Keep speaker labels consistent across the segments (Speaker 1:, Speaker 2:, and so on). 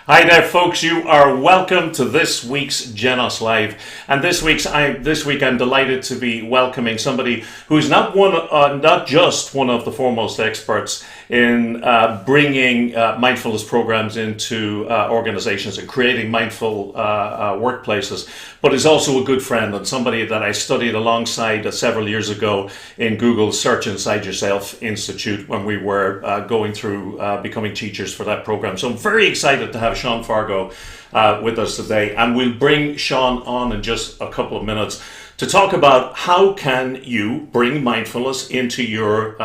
Speaker 1: Hi there, folks. You are welcome to this week's Genos Live, and this week I'm delighted to be welcoming somebody who's not just one of the foremost experts in bringing mindfulness programs into organizations and creating mindful workplaces, but is also a good friend and somebody that I studied alongside several years ago in Google's Search Inside Yourself Institute when we were going through becoming teachers for that program. So I'm very excited to have Sean Fargo with us today, and we'll bring Sean on in just a couple of minutes to talk about how can you bring mindfulness into your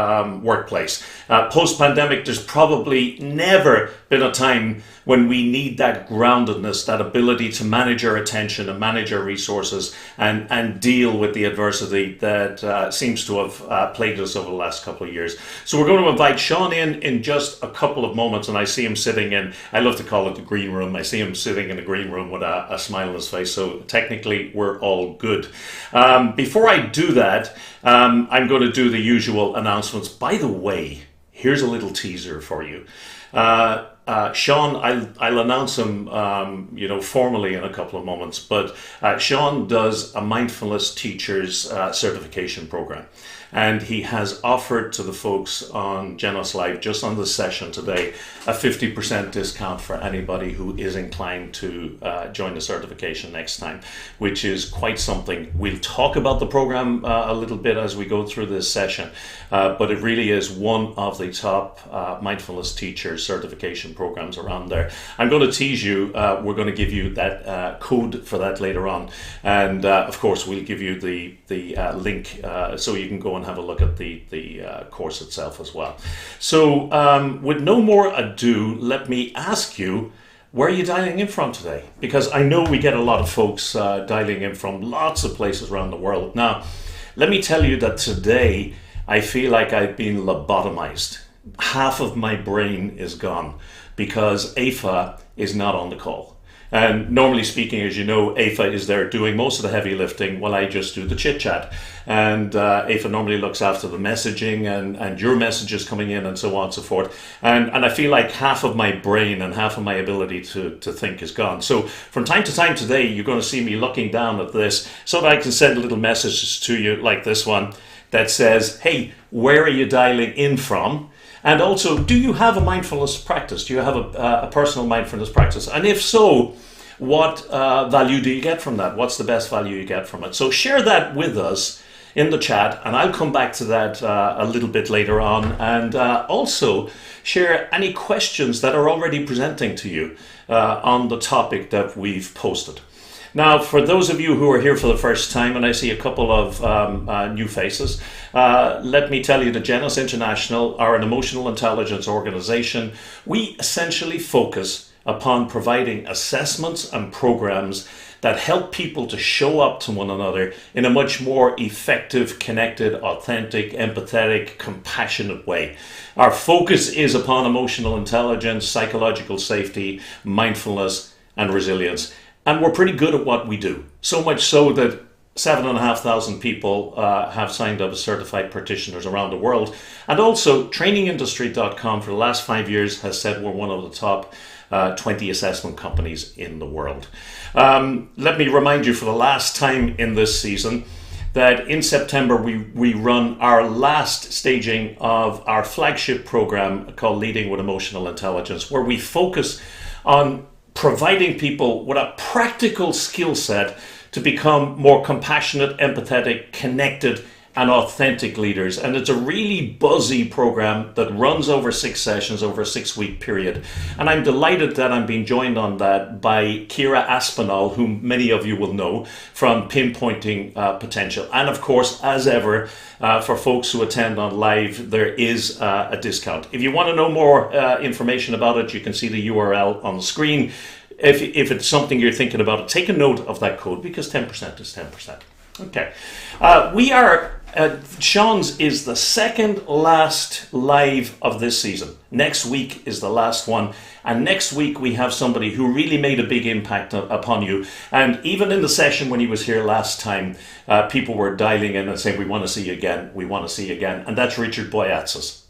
Speaker 1: workplace. Post-pandemic, there's probably never been a time when we need that groundedness, that ability to manage our attention and manage our resources and deal with the adversity that seems to have plagued us over the last couple of years. So we're going to invite Sean in just a couple of moments, and I see him sitting in, I love to call it the green room. I see him sitting in the green room with a smile on his face, so technically we're all good. Before I do that, I'm going to do the usual announcements. By the way, here's a little teaser for you. Sean, I'll announce him, formally in a couple of moments, but Sean does a mindfulness teacher's certification program. And he has offered to the folks on Genos Live, just on the session today, a 50% discount for anybody who is inclined to join the certification next time, which is quite something. We'll talk about the program a little bit as we go through this session, but it really is one of the top mindfulness teacher certification programs around there. I'm going to tease you. We're going to give you that code for that later on. And of course, we'll give you the link so you can go and have a look at the course itself as well. So with no more ado, let me ask you, where are you dialing in from today? Because I know we get a lot of folks dialing in from lots of places around the world. Now, let me tell you that today I feel like I've been lobotomized. Half of my brain is gone because Aoife is not on the call. And normally speaking, as you know, Aoife is there doing most of the heavy lifting while I just do the chit chat. And Aoife normally looks after the messaging and your messages coming in and so on and so forth. And I feel like half of my brain and half of my ability to think is gone. So from time to time today, you're going to see me looking down at this so that I can send little messages to you like this one that says, hey, where are you dialing in from? And also, do you have a mindfulness practice? Do you have a personal mindfulness practice? And if so, what value do you get from that? What's the best value you get from it? So share that with us in the chat, and I'll come back to that a little bit later on. And also share any questions that are already presenting to you on the topic that we've posted. Now, for those of you who are here for the first time, and I see a couple of new faces, let me tell you that Genos International are an emotional intelligence organization. We essentially focus upon providing assessments and programs that help people to show up to one another in a much more effective, connected, authentic, empathetic, compassionate way. Our focus is upon emotional intelligence, psychological safety, mindfulness, and resilience. And we're pretty good at what we do. So much so that 7,500 people have signed up as certified practitioners around the world. And also, trainingindustry.com for the last 5 years has said we're one of the top 20 assessment companies in the world. Let me remind you for the last time in this season that in September we run our last staging of our flagship program called Leading with Emotional Intelligence, where we focus on providing people with a practical skill set to become more compassionate, empathetic, connected, and authentic leaders. And it's a really buzzy program that runs over 6 sessions over a 6-week period. And I'm delighted that I'm being joined on that by Kira Aspinall, whom many of you will know from Pinpointing Potential. And of course, as ever, for folks who attend on live, there is a discount. If you want to know more information about it, you can see the URL on the screen. If it's something you're thinking about, take a note of that code because 10% is 10%. Okay. Sean's is the second last live of this season. Next week is the last one. And next week we have somebody who really made a big impact upon you. And even in the session when he was here last time, people were dialing in and saying, we want to see you again. We want to see you again. And that's Richard Boyatzis.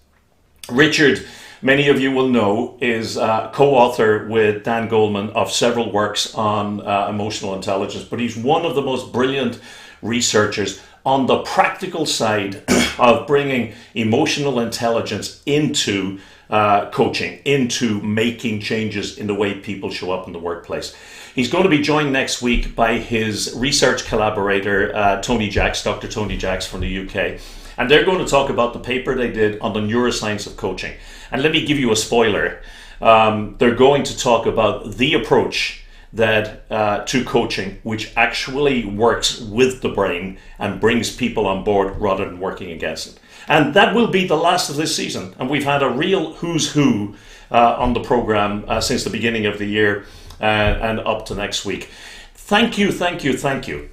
Speaker 1: Richard many of you will know, is co-author with Dan Goleman of several works on emotional intelligence, but he's one of the most brilliant researchers on the practical side of bringing emotional intelligence into coaching, into making changes in the way people show up in the workplace. He's going to be joined next week by his research collaborator, Tony Jacks, Dr. Tony Jacks from the UK. And they're going to talk about the paper they did on the neuroscience of coaching. And let me give you a spoiler. They're going to talk about the approach that to coaching, which actually works with the brain and brings people on board rather than working against it. And that will be the last of this season. And we've had a real who's who on the program since the beginning of the year and up to next week. Thank you, thank you, thank you.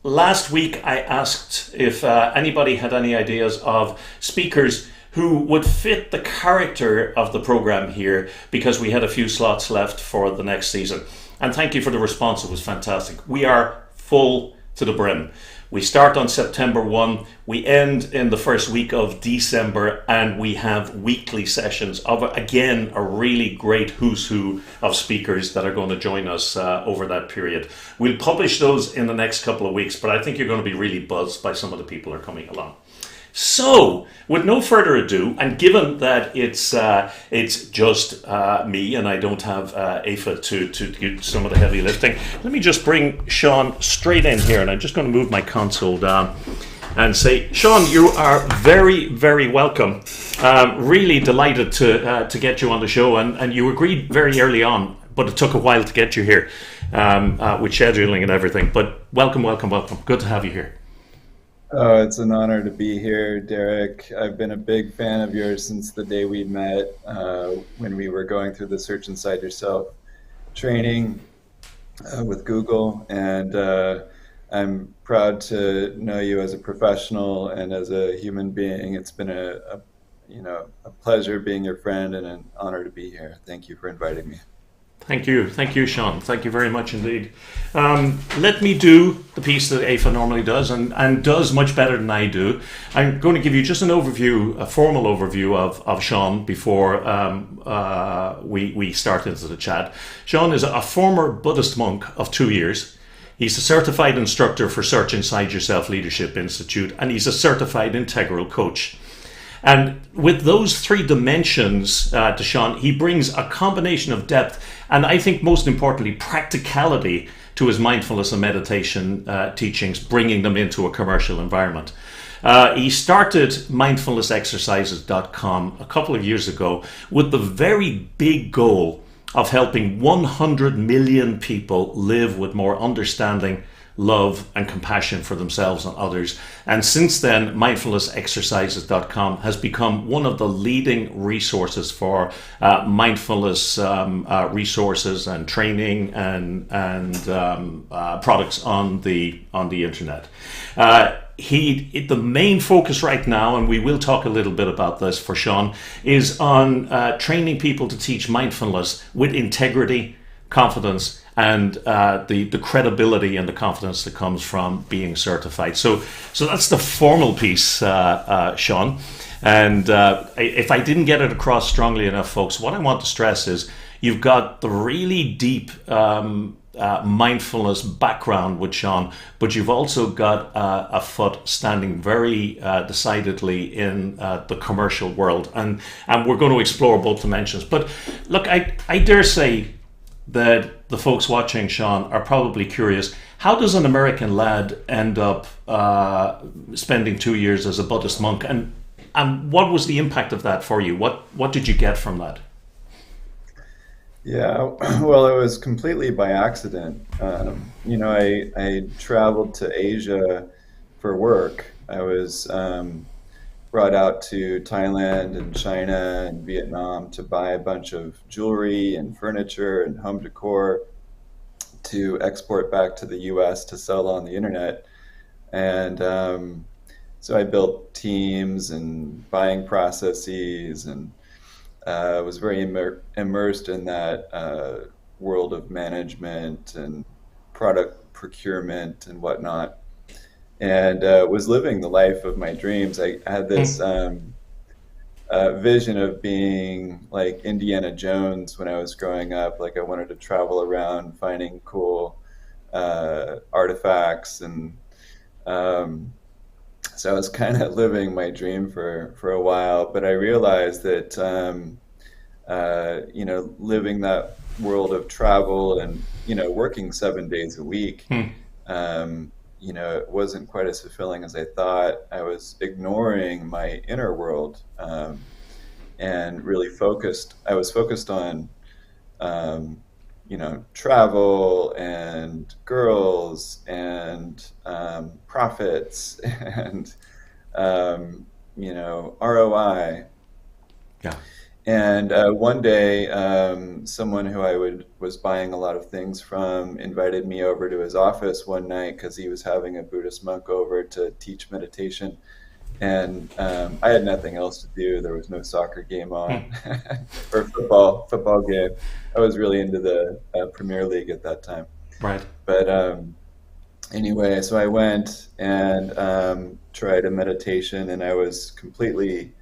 Speaker 1: Last week I asked if anybody had any ideas of speakers who would fit the character of the program here, because we had a few slots left for the next season. And thank you for the response. It was fantastic. We are full to the brim. We start on September 1, we end in the first week of December, and we have weekly sessions of, again, a really great who's who of speakers that are going to join us over that period. We'll publish those in the next couple of weeks, but I think you're going to be really buzzed by some of the people who are coming along. So, with no further ado, and given that it's just me and I don't have Aoife to do some of the heavy lifting, let me just bring Sean straight in here, and I'm just going to move my console down and say, Sean, you are very, very welcome. Really delighted to get you on the show, and you agreed very early on, but it took a while to get you here with scheduling and everything. But welcome, welcome, welcome. Good to have you here.
Speaker 2: Oh, it's an honor to be here, Derek. I've been a big fan of yours since the day we met when we were going through the Search Inside Yourself training with Google. And I'm proud to know you as a professional and as a human being. It's been a pleasure being your friend and an honor to be here. Thank you for inviting me.
Speaker 1: Thank you, Sean. Thank you very much indeed. Let me do the piece that Aoife normally does, and does much better than I do. I'm going to give you just an overview, a formal overview of Sean before we start into the chat. Sean is a former Buddhist monk of 2 years. He's a certified instructor for Search Inside Yourself Leadership Institute, and he's a certified integral coach. And with those three dimensions to Sean, he brings a combination of depth and, I think most importantly, practicality to his mindfulness and meditation teachings, bringing them into a commercial environment. He started mindfulnessexercises.com a couple of years ago with the very big goal of helping 100 million people live with more understanding, love and compassion for themselves and others. And since then, mindfulnessexercises.com has become one of the leading resources for mindfulness resources and training and products on the internet. The main focus right now, and we will talk a little bit about this for Sean, is on training people to teach mindfulness with integrity, confidence, and the credibility and the confidence that comes from being certified. So that's the formal piece, Sean. And if I didn't get it across strongly enough, folks, what I want to stress is you've got the really deep mindfulness background with Sean, but you've also got a foot standing very decidedly in the commercial world. And we're going to explore both dimensions. But look, I dare say that the folks watching, Sean, are probably curious. How does an American lad end up spending 2 years as a Buddhist monk? And what was the impact of that for you? What did you get from that?
Speaker 2: Yeah, well, it was completely by accident. I traveled to Asia for work. I was brought out to Thailand and China and Vietnam to buy a bunch of jewelry and furniture and home decor to export back to the US to sell on the internet. And so I built teams and buying processes and was very immersed in that world of management and product procurement and whatnot, and was living the life of my dreams. I had this vision of being like Indiana Jones when I was growing up. Like I wanted to travel around finding cool artifacts, and um, so I was kind of living my dream for a while. But I realized that living that world of travel and working 7 days a week,
Speaker 1: Hmm.
Speaker 2: it wasn't quite as fulfilling as I thought. I was ignoring my inner world, and really focused. I was focused on, um, travel and girls and profits and ROI.
Speaker 1: Yeah.
Speaker 2: And one day, someone who was buying a lot of things from invited me over to his office one night because he was having a Buddhist monk over to teach meditation. And I had nothing else to do. There was no soccer game on,
Speaker 1: Hmm.
Speaker 2: or football game. I was really into the Premier League at that time.
Speaker 1: Right.
Speaker 2: But anyway, so I went and tried a meditation, and I was completely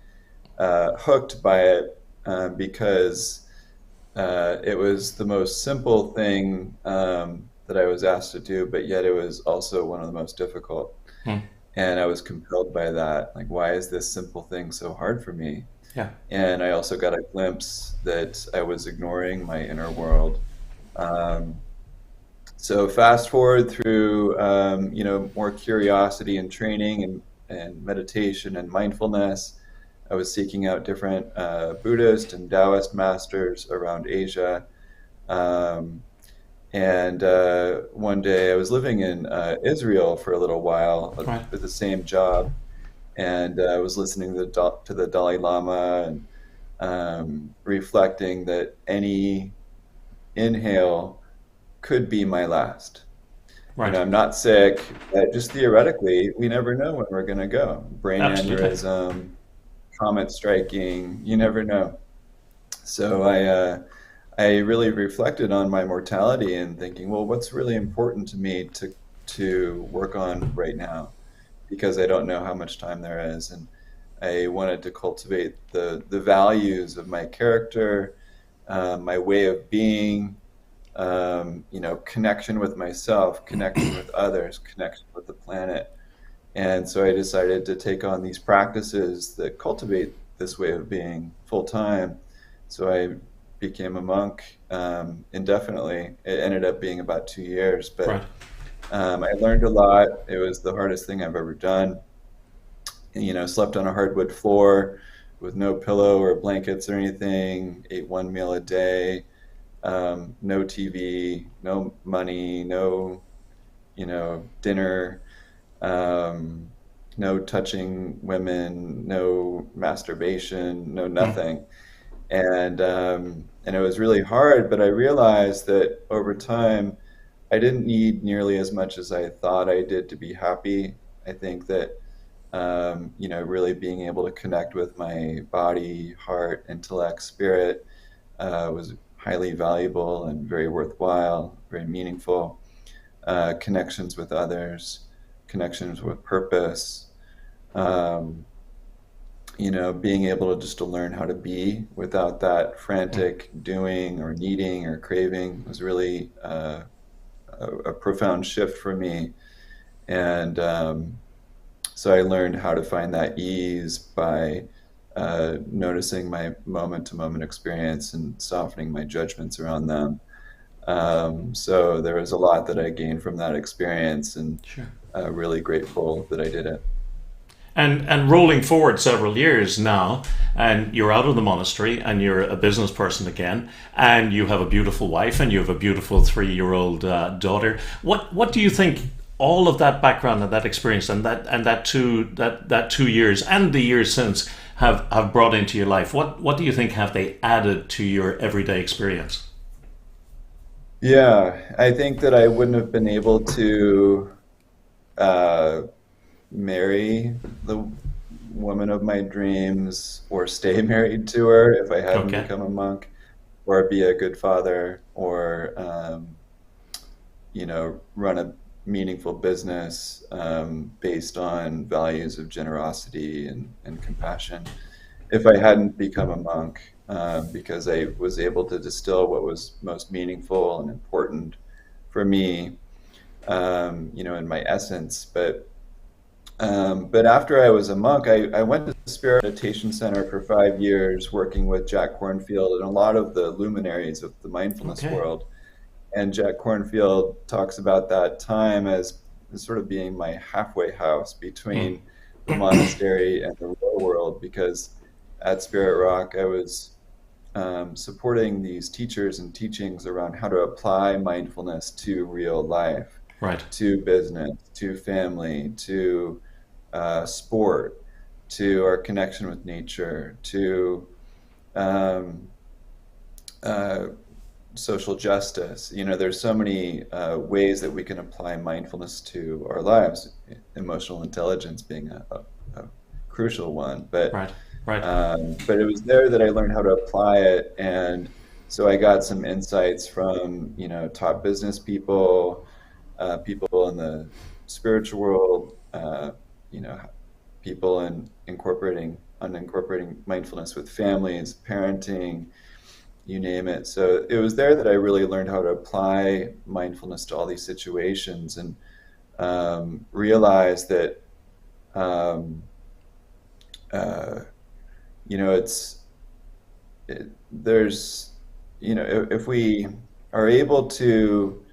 Speaker 2: hooked by it, because it was the most simple thing that I was asked to do, but yet it was also one of the most difficult.
Speaker 1: Hmm.
Speaker 2: And I was compelled by that. Like, why is this simple thing so hard for me?
Speaker 1: Yeah.
Speaker 2: And I also got a glimpse that I was ignoring my inner world. Um, so fast forward through, more curiosity and training and meditation and mindfulness. I was seeking out different Buddhist and Taoist masters around Asia. Um, and one day I was living in Israel for a little while
Speaker 1: Right.
Speaker 2: with the same job, and I was listening to the Dalai Lama, and reflecting that any inhale could be my last.
Speaker 1: Right.
Speaker 2: I'm not sick, but just theoretically, we never know when we're going to go. Brain
Speaker 1: Absolutely.
Speaker 2: aneurysm, comet striking, you never know. So I really reflected on my mortality and thinking, well, what's really important to me to work on right now, because I don't know how much time there is, and I wanted to cultivate the values of my character, my way of being, connection with myself, connection with others, connection with the planet. And so I decided to take on these practices that cultivate this way of being full time. So I became a monk indefinitely. It ended up being about 2 years,
Speaker 1: Right.
Speaker 2: but I learned a lot. It was the hardest thing I've ever done. Slept on a hardwood floor with no pillow or blankets or anything, ate one meal a day, no TV, no money, no, dinner, um, no touching women, no masturbation, no
Speaker 1: Hmm.
Speaker 2: nothing. And it was really hard, but I realized that over time, I didn't need nearly as much as I thought I did to be happy. I think that really being able to connect with my body, heart, intellect, spirit was highly valuable and very worthwhile, very meaningful. Connections with others, connections with purpose. Um, being able to just to learn how to be without that
Speaker 1: Hmm.
Speaker 2: frantic doing or needing or craving was really a profound shift for me. And so I learned how to find that ease by noticing my moment to moment experience and softening my judgments around them. So there was a lot that I gained from that experience, and
Speaker 1: Sure.
Speaker 2: really grateful that I did it.
Speaker 1: And rolling forward several years now, and you're out of the monastery, and you're a business person again, and you have a beautiful wife, and you have a beautiful 3-year-old daughter. What do you think? All of that background and that experience and that 2 years and the years since have brought into your life. What do you think have they added to your everyday experience?
Speaker 2: Yeah, I think that I wouldn't have been able to uh, marry the woman of my dreams or stay married to her if I hadn't
Speaker 1: Okay.
Speaker 2: become a monk, or be a good father, or run a meaningful business based on values of generosity and compassion. if I hadn't become a monk, because I was able to distill what was most meaningful and important for me, in my essence. But after I was a monk, I went to the Spirit Meditation Center for 5 years, working with Jack Kornfield and a lot of the luminaries of the mindfulness
Speaker 1: Okay.
Speaker 2: world. And Jack Kornfield talks about that time as sort of being my halfway house
Speaker 1: Mm.
Speaker 2: between the monastery and the real world, because at Spirit Rock, I was supporting these teachers and teachings around how to apply mindfulness to real life,
Speaker 1: Right.
Speaker 2: to business, to family, to sport, to our connection with nature, to um, uh, social justice. There's so many ways that we can apply mindfulness to our lives, emotional intelligence being a crucial one. But
Speaker 1: Right. Right.
Speaker 2: but it was there that I learned how to apply it, and so I got some insights from top business people, people in the spiritual world, you know, people in incorporating mindfulness with families, parenting, you name it. So it was there that I really learned how to apply mindfulness to all these situations, and realize that um, uh, it's there's if we are able to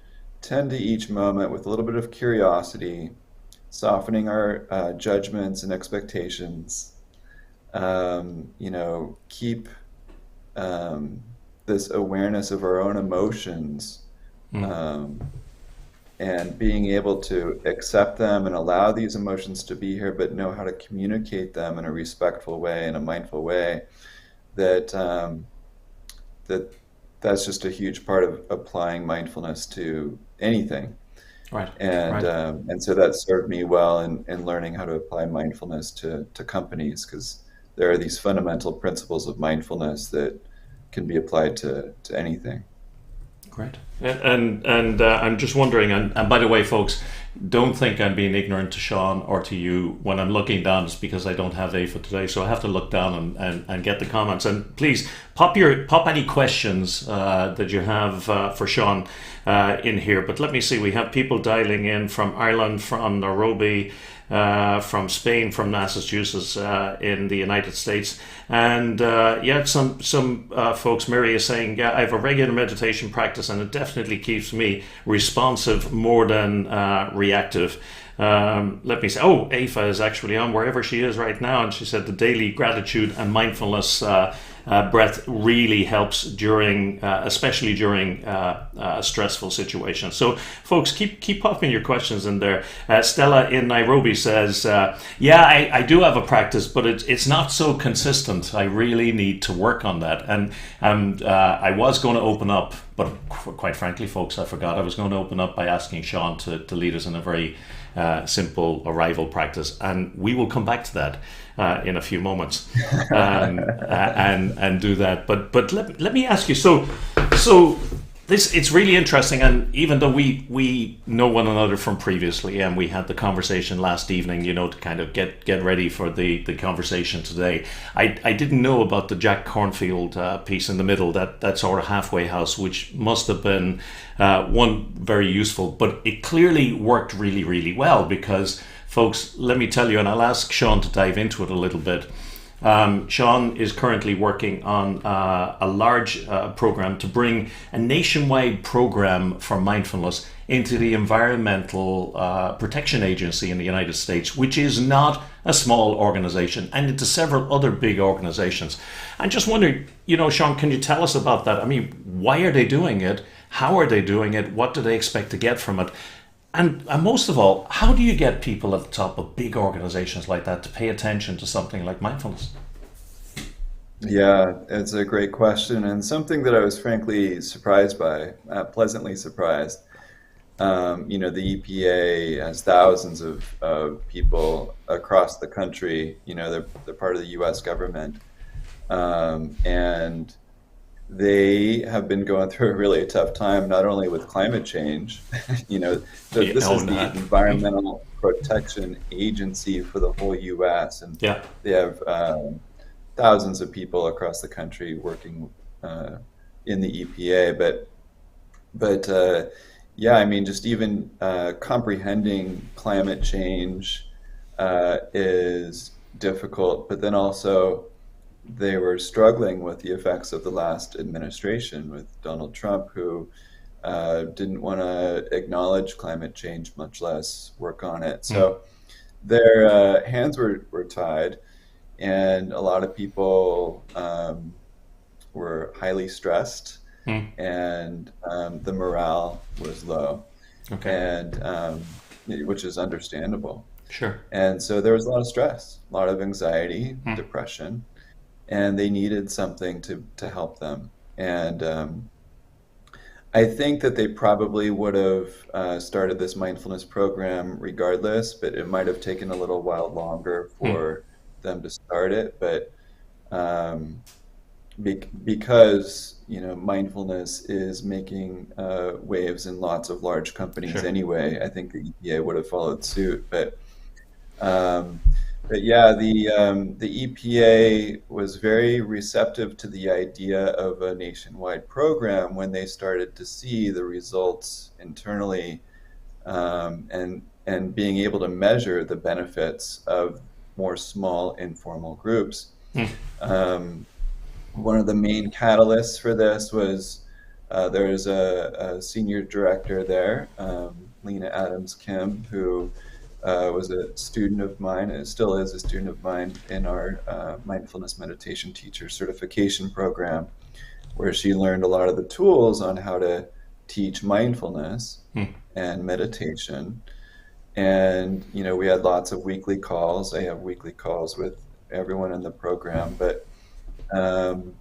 Speaker 2: tend to each moment with a little bit of curiosity, softening our judgments and expectations, keep um, this awareness of our own emotions,
Speaker 1: Mm.
Speaker 2: um, and being able to accept them and allow these emotions to be here, but know how to communicate them in a respectful way, in a mindful way, that that that's just a huge part of applying mindfulness to anything.
Speaker 1: Right.
Speaker 2: And
Speaker 1: Right.
Speaker 2: so that served me well in learning how to apply mindfulness to companies, because there are these fundamental principles of mindfulness that can be applied to anything.
Speaker 1: Great. And I'm just wondering, and by the way, folks, don't think I'm being ignorant to Sean or to you. When I'm looking down, it's because I don't have A for today, so I have to look down and get the comments. And please pop any questions that you have for Sean in here. But let me see, we have people dialing in from Ireland, from Nairobi, from Spain, from Massachusetts, in the United States, and some folks. Mary is saying, yeah, I have a regular meditation practice, and it definitely keeps me responsive more than reactive. Let me say, Aoife is actually on wherever she is right now, and she said the daily gratitude and mindfulness breath really helps during, especially during stressful situations. So, folks, keep popping your questions in there. Stella in Nairobi says, I do have a practice, but it's not so consistent. I really need to work on that. And I was going to open up, but quite frankly, folks, I forgot. I was going to open up by asking Sean to lead us in a very simple arrival practice, and we will come back to that in a few moments, and do that. But let me ask you. So this, it's really interesting, and even though we know one another from previously, and we had the conversation last evening, to kind of get ready for the conversation today, I didn't know about the Jack Kornfield piece in the middle, that sort of halfway house, which must have been one, very useful, but it clearly worked really, really well, because folks, let me tell you, and I'll ask Sean to dive into it a little bit. Sean is currently working on a large program to bring a nationwide program for mindfulness into the Environmental Protection Agency in the United States, which is not a small organization, and into several other big organizations. I'm just wondering, Sean, can you tell us about that? I mean, why are they doing it? How are they doing it? What do they expect to get from it? And most of all, how do you get people at the top of big organizations like that to pay attention to something like mindfulness?
Speaker 2: Yeah, it's a great question, and something that I was frankly surprised by, pleasantly surprised. The EPA has thousands of people across the country. They're part of the U.S. government, and they have been going through a really tough time, not only with climate change. So
Speaker 1: You
Speaker 2: this
Speaker 1: know
Speaker 2: is the
Speaker 1: that.
Speaker 2: Environmental Protection Agency for the whole U.S., and
Speaker 1: Yeah.
Speaker 2: they have thousands of people across the country working uh, in the EPA. But yeah, I mean, just even comprehending climate change is difficult. But then also, they were struggling with the effects of the last administration with Donald Trump, who didn't want to acknowledge climate change, much less work on it.
Speaker 1: Mm,
Speaker 2: So their hands were tied, and a lot of people were highly stressed,
Speaker 1: mm,
Speaker 2: and the morale was low,
Speaker 1: okay.
Speaker 2: and which is understandable.
Speaker 1: Sure.
Speaker 2: And so there was a lot of stress, a lot of anxiety,
Speaker 1: Mm,
Speaker 2: depression, and they needed something to help them. And I think that they probably would have started this mindfulness program regardless, but it might have taken a little while longer
Speaker 1: mm,
Speaker 2: for them to start it. But um, because mindfulness is making waves in lots of large companies
Speaker 1: sure.
Speaker 2: anyway, I think the EPA would have followed suit. Um, but yeah, the EPA was very receptive to the idea of a nationwide program when they started to see the results internally, and being able to measure the benefits of more small informal groups.
Speaker 1: Mm,
Speaker 2: Um, One of the main catalysts for this was there's a senior director there, Lena Adams Kim, who was a student of mine and still is a student of mine in our mindfulness meditation teacher certification program, where she learned a lot of the tools on how to teach mindfulness
Speaker 1: mm,
Speaker 2: and meditation. And we had lots of weekly calls. I have weekly calls with everyone in the program, um,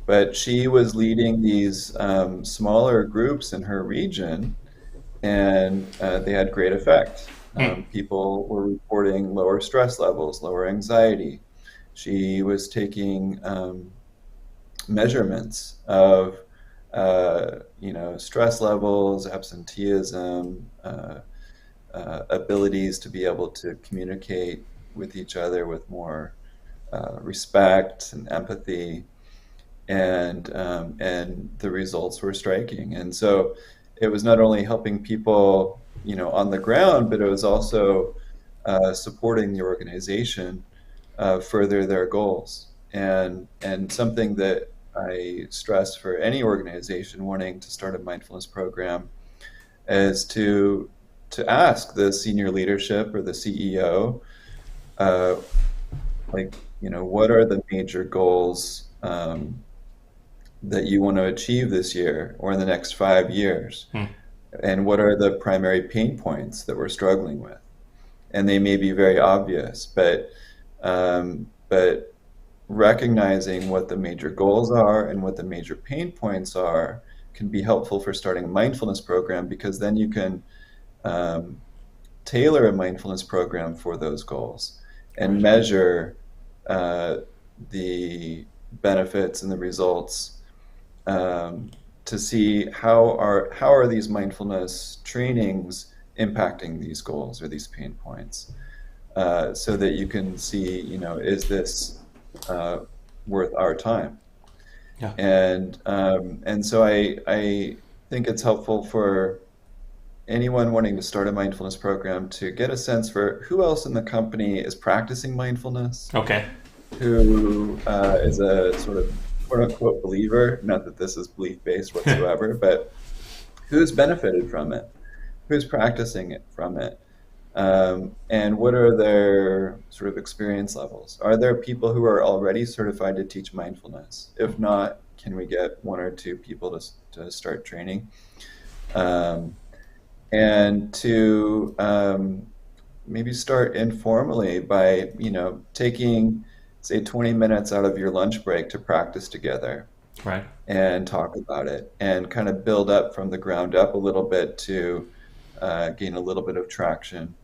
Speaker 2: but she was leading these smaller groups in her region, and they had great effect.
Speaker 1: mm,
Speaker 2: People were reporting lower stress levels, lower anxiety. She was taking measurements of stress levels, absenteeism, abilities to be able to communicate with each other with more respect and empathy, and the results were striking. And so it was not only helping people, on the ground, but it was also supporting the organization further their goals. And something that I stress for any organization wanting to start a mindfulness program is to ask the senior leadership or the CEO, uh, like, what are the major goals that you want to achieve this year or in the next 5 years?
Speaker 1: mm,
Speaker 2: And what are the primary pain points that we're struggling with? And they may be very obvious, but recognizing what the major goals are and what the major pain points are can be helpful for starting a mindfulness program, because then you can um, tailor a mindfulness program for those goals and
Speaker 1: right.
Speaker 2: measure uh, the benefits and the results, um, to see how are these mindfulness trainings impacting these goals or these pain points, so that you can see, is this uh, worth our time?
Speaker 1: Yeah.
Speaker 2: And so I think it's helpful for anyone wanting to start a mindfulness program to get a sense for who else in the company is practicing mindfulness,
Speaker 1: Okay.
Speaker 2: who is a sort of quote unquote believer, not that this is belief based whatsoever, but who's benefited from it, who's practicing it from it, and what are their sort of experience levels? Are there people who are already certified to teach mindfulness? If not, can we get one or two people to start training? Um, and to maybe start informally by taking, say, 20 minutes out of your lunch break to practice together
Speaker 1: Right.
Speaker 2: and talk about it, and kind of build up from the ground up a little bit to gain a little bit of traction,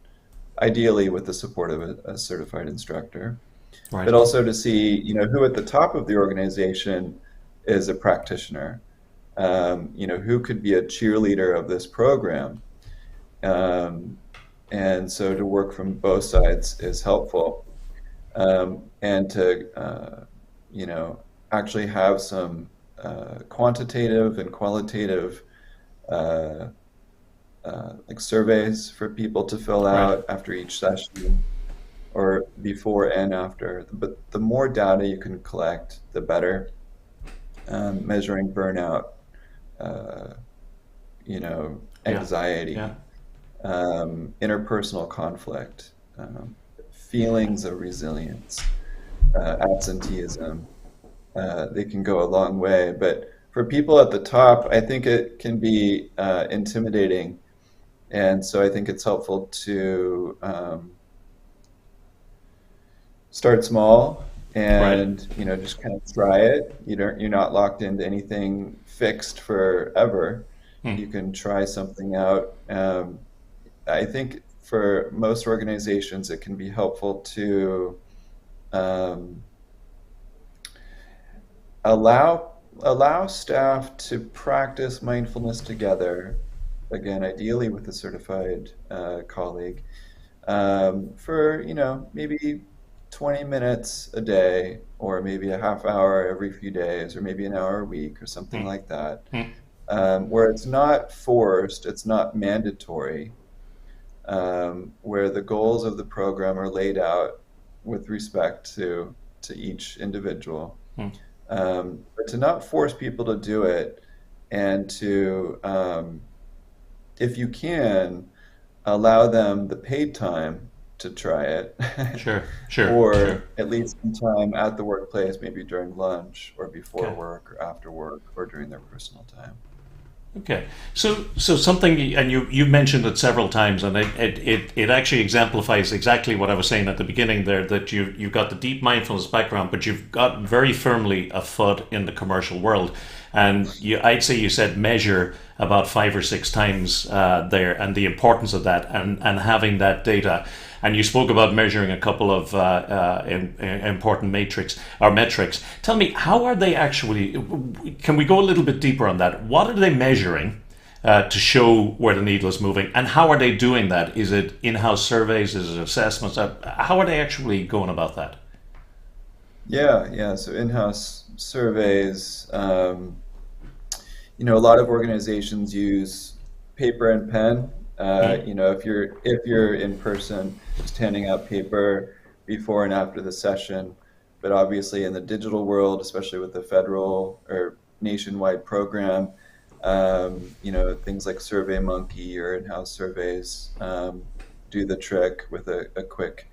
Speaker 2: ideally with the support of a certified instructor,
Speaker 1: Right.
Speaker 2: but also to see who at the top of the organization is a practitioner, who could be a cheerleader of this program. um, and so to work from both sides is helpful, and to you know, actually have some quantitative and qualitative uh, like surveys for people to fill
Speaker 1: Right.
Speaker 2: out after each session or before and after. But the more data you can collect, the better. Measuring burnout, uh,
Speaker 1: Yeah. Yeah.
Speaker 2: anxiety, interpersonal conflict, feelings of resilience, absenteeism, they can go a long way. But for people at the top, I think it can be intimidating. And so I think it's helpful to start small
Speaker 1: Right.
Speaker 2: and just kind of try it. You're not locked into anything fixed forever.
Speaker 1: Hmm.
Speaker 2: You can try something out. I think for most organizations, it can be helpful to um, allow staff to practice mindfulness together. Again, ideally with a certified colleague for maybe 20 minutes a day, or maybe a half hour every few days, or maybe an hour a week, or something
Speaker 1: Hmm.
Speaker 2: like that,
Speaker 1: Hmm.
Speaker 2: where it's not forced, it's not mandatory, where the goals of the program are laid out with respect to each individual,
Speaker 1: Hmm.
Speaker 2: but to not force people to do it, and to, if you can, allow them the paid time to try it,
Speaker 1: Sure. Sure. Sure.
Speaker 2: or at least some time at the workplace, maybe during lunch or before
Speaker 1: Okay.
Speaker 2: work or after work or during their personal time.
Speaker 1: Okay, so something, and you mentioned it several times, and it actually exemplifies exactly what I was saying at the beginning there. That you've got the deep mindfulness background, but you've got very firmly a foot in the commercial world, and I'd say you said measure about 5 or 6 times there, and the importance of that, and having that data. And you spoke about measuring a couple of important matrix or metrics. Tell me, how are they actually? Can we go a little bit deeper on that? What are they measuring to show where the needle is moving, and how are they doing that? Is it in-house surveys? Is it assessments? How are they actually going about that?
Speaker 2: Yeah, yeah. So in-house surveys, a lot of organizations use paper and pen.
Speaker 1: Hmm?
Speaker 2: If you're in person, just handing out paper before and after the session. But obviously, in the digital world, especially with the federal or nationwide program, things like SurveyMonkey or in-house surveys do the trick with a quick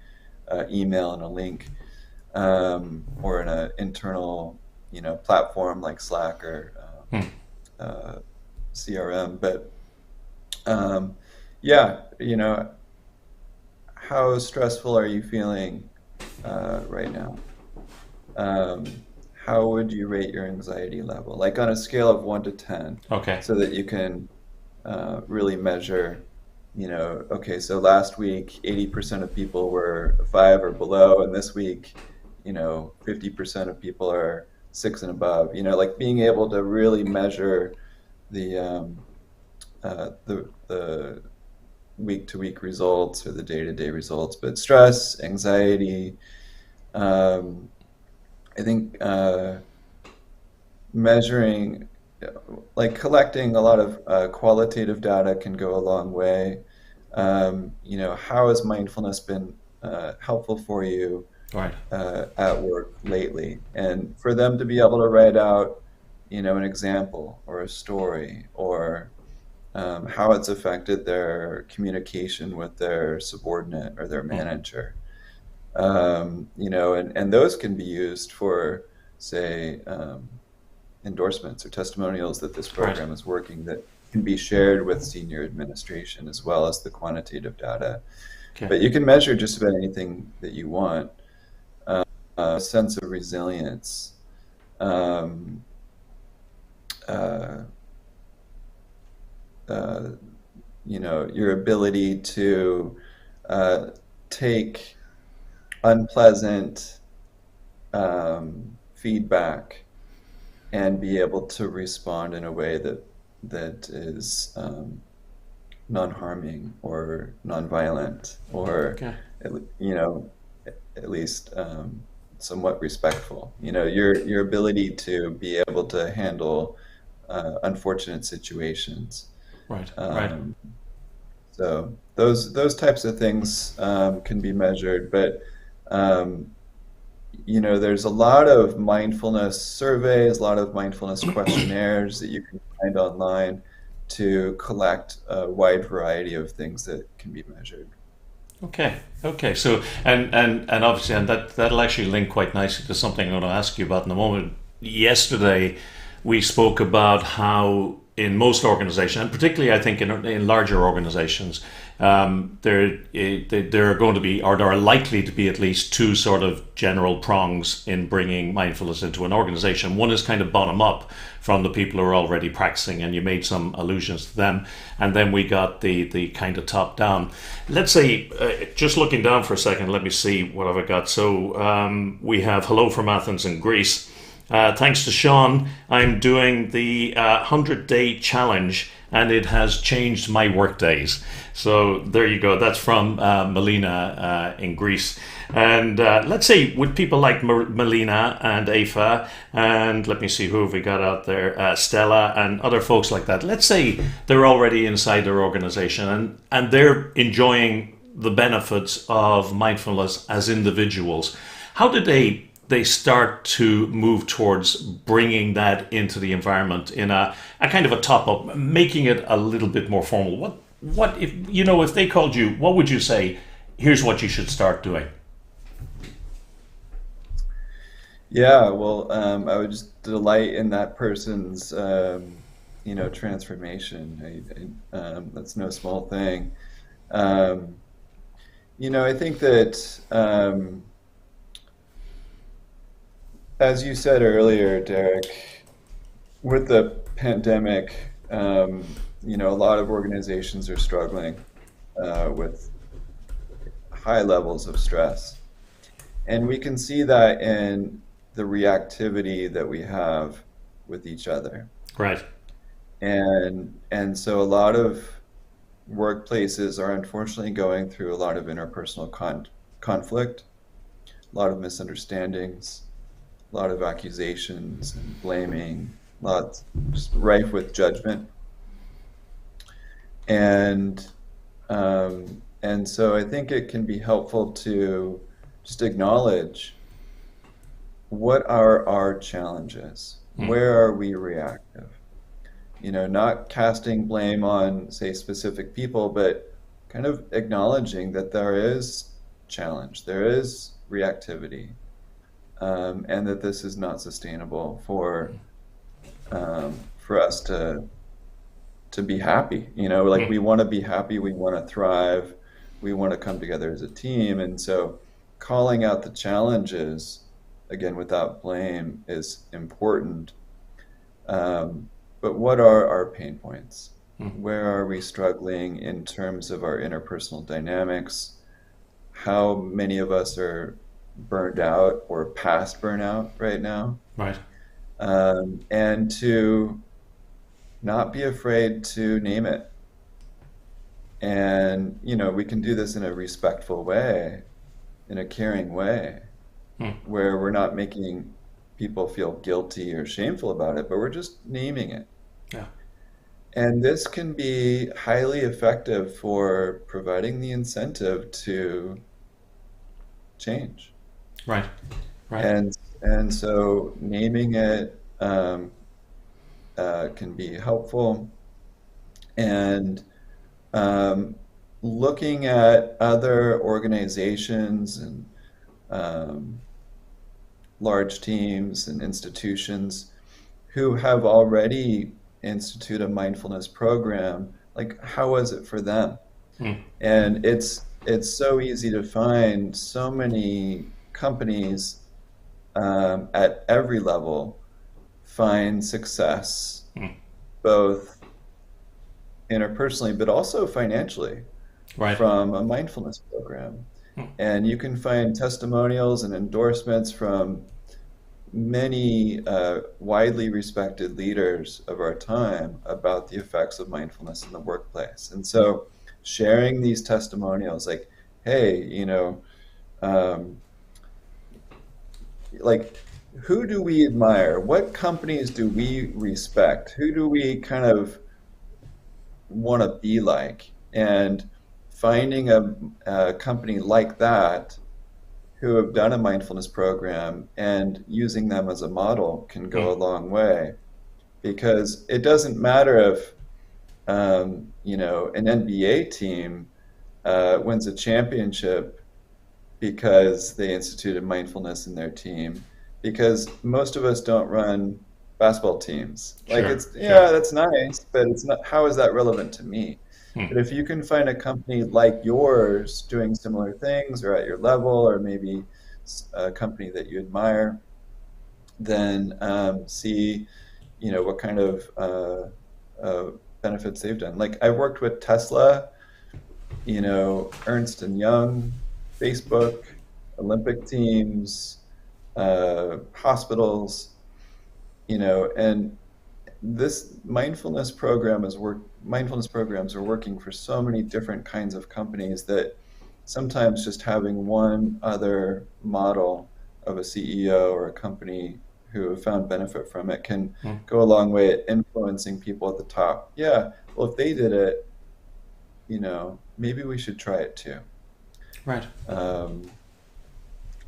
Speaker 2: email and a link, or in an internal, platform like Slack or
Speaker 1: Hmm.
Speaker 2: uh, CRM. But um, yeah, how stressful are you feeling right now? How would you rate your anxiety level, like on a scale of 1 to 10,
Speaker 1: Okay.
Speaker 2: so that you can really measure, okay, so last week 80% of people were 5 or below, and this week, 50% of people are 6 and above. Like being able to really measure the the week to week results or the day to day results. But stress, anxiety, um, I think measuring, like collecting a lot of qualitative data can go a long way. How has mindfulness been helpful for you
Speaker 1: Right.
Speaker 2: at work lately? And for them to be able to write out, an example or a story, or how it's affected their communication with their subordinate or their
Speaker 1: Hmm.
Speaker 2: manager. And those can be used for, say, endorsements or testimonials that this
Speaker 1: Right.
Speaker 2: program is working, that can be shared with senior administration as well as the quantitative data.
Speaker 1: Okay.
Speaker 2: But you can measure just about anything that you want. A sense of resilience, um, uh, uh, your ability to uh, take unpleasant feedback and be able to respond in a way that is non-harming or non-violent, or
Speaker 1: Okay.
Speaker 2: at, you know at least somewhat respectful. Your ability to be able to handle unfortunate situations.
Speaker 1: Right. Right.
Speaker 2: Um, so those types of things can be measured, but um, there's a lot of mindfulness surveys, a lot of mindfulness questionnaires that you can find online to collect a wide variety of things that can be measured.
Speaker 1: Okay. Okay. So and obviously, and that'll actually link quite nicely to something I'm going to ask you about in a moment. Yesterday, we spoke about how in most organizations, and particularly I think in larger organizations, there are going to be, or there are likely to be, at least two sort of general prongs in bringing mindfulness into an organization. One is kind of bottom up from the people who are already practicing, and you made some allusions to them. And then we got the kind of top down. Let's say, just looking down for a second, let me see what have I got. So we have hello from Athens in Greece. Thanks to Sean, I'm doing the 100-day challenge and it has changed my work days. So there you go. That's from Melina in Greece. And let's say with people like Melina and Afa, and let me see who have we got out there, Stella and other folks like that. Let's say they're already inside their organization and they're enjoying the benefits of mindfulness as individuals. How did they start to move towards bringing that into the environment in a kind of a top up, making it a little bit more formal? What if they called you, what would you say? Here's what you should start doing.
Speaker 2: Yeah, well, I would just delight in that person's, transformation. That's no small thing. Um, I think that, as you said earlier, Derek, with the pandemic, a lot of organizations are struggling with high levels of stress. And we can see that in the reactivity that we have with each other.
Speaker 1: Right.
Speaker 2: And so a lot of workplaces are unfortunately going through a lot of interpersonal conflict, a lot of misunderstandings, a lot of accusations and blaming, lots just rife with judgment. And so I think it can be helpful to just acknowledge what are our challenges?
Speaker 1: Mm.
Speaker 2: Where are we reactive? Not casting blame on, say, specific people, but kind of acknowledging that there is challenge, there is reactivity, and that this is not sustainable for us to be happy. Like
Speaker 1: Mm.
Speaker 2: we want to be happy, we want to thrive, we want to come together as a team, and so calling out the challenges again without blame is important. But what are our pain points?
Speaker 1: Mm.
Speaker 2: Where are we struggling in terms of our interpersonal dynamics? How many of us are burned out or past burnout right now?
Speaker 1: Right.
Speaker 2: And to not be afraid to name it. And, we can do this in a respectful way, in a caring way,
Speaker 1: Mm.
Speaker 2: where we're not making people feel guilty or shameful about it, but we're just naming it.
Speaker 1: Yeah.
Speaker 2: And this can be highly effective for providing the incentive to change.
Speaker 1: Right. Right.
Speaker 2: And so naming it can be helpful. And um, looking at other organizations and um, large teams and institutions who have already instituted a mindfulness program, like how was it for them?
Speaker 1: Mm.
Speaker 2: And it's so easy to find so many companies at every level find success
Speaker 1: Mm.
Speaker 2: both interpersonally but also financially
Speaker 1: Right.
Speaker 2: from a mindfulness program.
Speaker 1: Mm.
Speaker 2: And you can find testimonials and endorsements from many widely respected leaders of our time about the effects of mindfulness in the workplace. And so sharing these testimonials, like, hey, um, like, who do we admire? What companies do we respect? Who do we kind of want to be like? And finding a company like that who have done a mindfulness program and using them as a model can go a
Speaker 1: Mm,
Speaker 2: long way, because it doesn't matter if an NBA team wins a championship because they instituted mindfulness in their team, because most of us don't run basketball teams. Like,
Speaker 1: sure,
Speaker 2: it's,
Speaker 1: sure.
Speaker 2: yeah, that's nice, but it's not, how is that relevant to me?
Speaker 1: Mm,
Speaker 2: But if you can find a company like yours doing similar things or at your level, or maybe a company that you admire, then see, what kind of benefits they've done. Like, I've worked with Tesla, Ernst and Young, Facebook, Olympic teams, hospitals, and this mindfulness programs are working for so many different kinds of companies that sometimes just having one other model of a CEO or a company who have found benefit from it can
Speaker 1: mm,
Speaker 2: go a long way at influencing people at the top. Yeah, well, if they did it, maybe we should try it too.
Speaker 1: right.
Speaker 2: Um,